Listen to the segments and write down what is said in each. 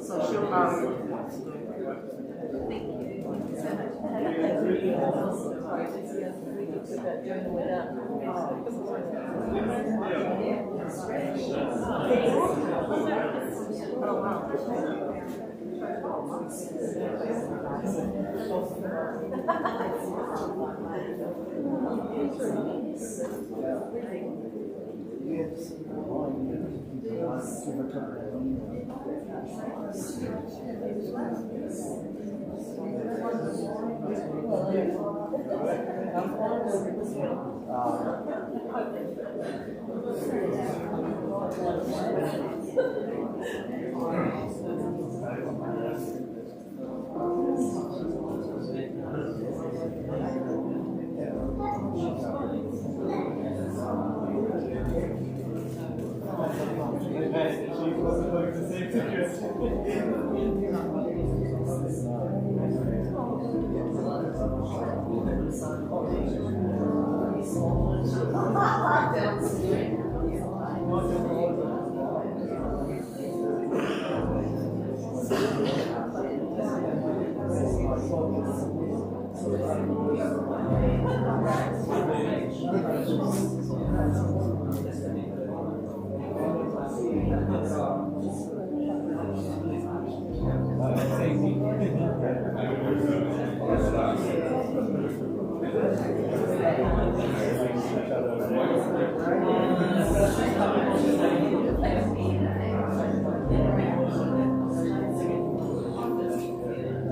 So she'll know what to do.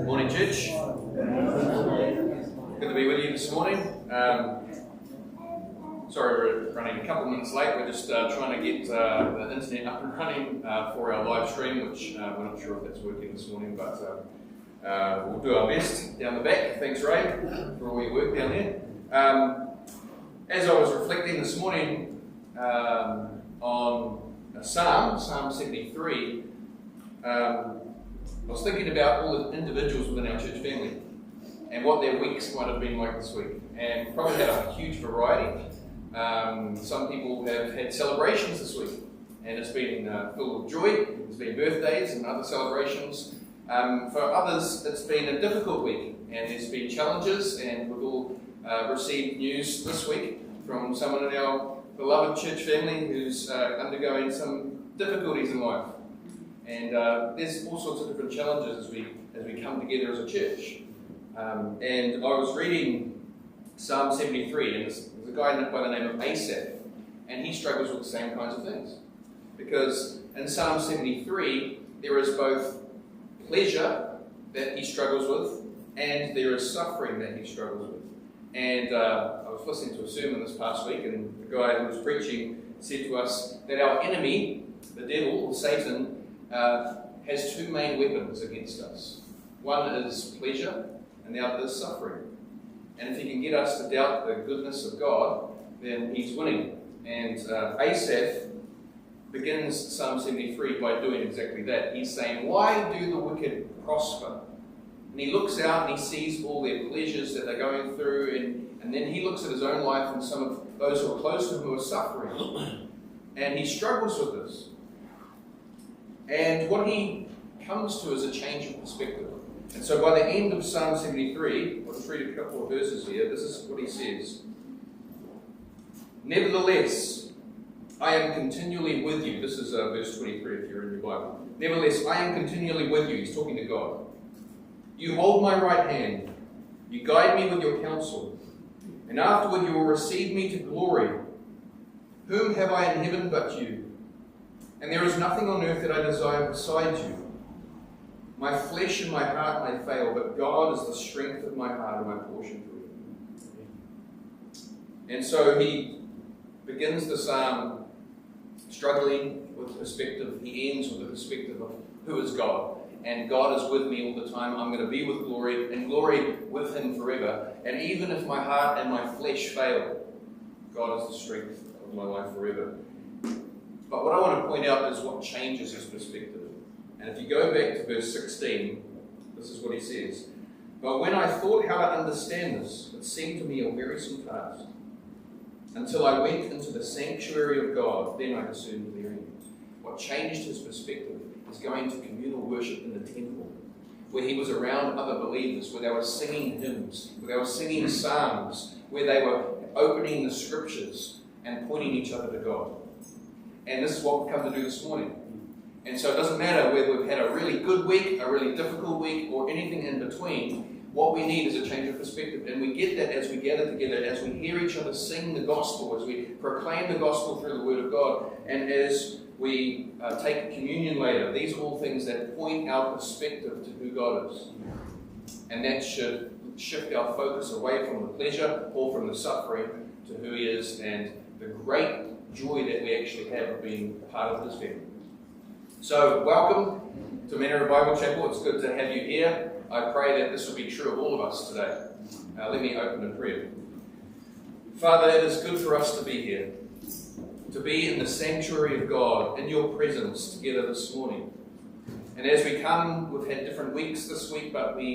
Morning, church. Good to be with you this morning. Sorry we're running a couple of minutes late. We're just trying to get the internet up and running for our live stream, which we're not sure if that's working this morning, but we'll do our best down the back. Thanks, Ray, for all your work down there. As I was reflecting this morning on a Psalm 73, I was thinking about all the individuals within our church family and what their weeks might have been like this week, and probably had a huge variety. Some people have had celebrations this week, and it's been full of joy. There's been birthdays and other celebrations. For others, it's been a difficult week, and there's been challenges, and we've all received news this week from someone in our beloved church family who's undergoing some difficulties in life. And there's all sorts of different challenges as we come together as a church. And I was reading Psalm 73, and there's a guy by the name of Asaph, and he struggles with the same kinds of things. Because in Psalm 73, there is both pleasure that he struggles with, and there is suffering that he struggles with. And I was listening to a sermon this past week, and the guy who was preaching said to us that our enemy, the devil, or Satan, has two main weapons against us. One is pleasure, and the other is suffering. And if he can get us to doubt the goodness of God, then he's winning. And Asaph begins Psalm 73 by doing exactly that. He's saying, why do the wicked prosper? And he looks out and he sees all their pleasures that they're going through, and then he looks at his own life and some of those who are close to him who are suffering. And he struggles with this. And what he comes to is a change of perspective. And so by the end of Psalm 73, I'll just read a couple of verses here. This is what he says. Nevertheless, I am continually with you. This is verse 23 if you're in your Bible. Nevertheless, I am continually with you. He's talking to God. You hold my right hand. You guide me with your counsel, and afterward you will receive me to glory. Whom have I in heaven but you? And there is nothing on earth that I desire beside you. My flesh and my heart may fail, but God is the strength of my heart and my portion forever. And so he begins the psalm struggling with perspective. He ends with the perspective of who is God. And God is with me all the time. I'm going to be with glory, and glory with him forever. And even if my heart and my flesh fail, God is the strength of my life forever. But what I want to point out is what changes his perspective. And if you go back to verse 16, this is what he says. But when I thought how to understand this, it seemed to me a wearisome task. Until I went into the sanctuary of God, then I discerned therein. What changed his perspective is going to communal worship in the temple, where he was around other believers, where they were singing hymns, where they were singing psalms, where they were opening the scriptures and pointing each other to God. And this is what we've come to do this morning. And so it doesn't matter whether we've had a really good week, a really difficult week, or anything in between. What we need is a change of perspective. And we get that as we gather together, as we hear each other sing the gospel, as we proclaim the gospel through the word of God, and as we take communion later. These are all things that point our perspective to who God is. And that should shift our focus away from the pleasure or from the suffering to who he is and the great joy that we actually have of being part of his family. So, welcome to Manawaru Bible Chapel. It's good to have you here. I pray that this will be true of all of us today. Let me open in prayer. Father, it is good for us to be here, to be in the sanctuary of God, in your presence together this morning. And as we come, we've had different weeks this week, but we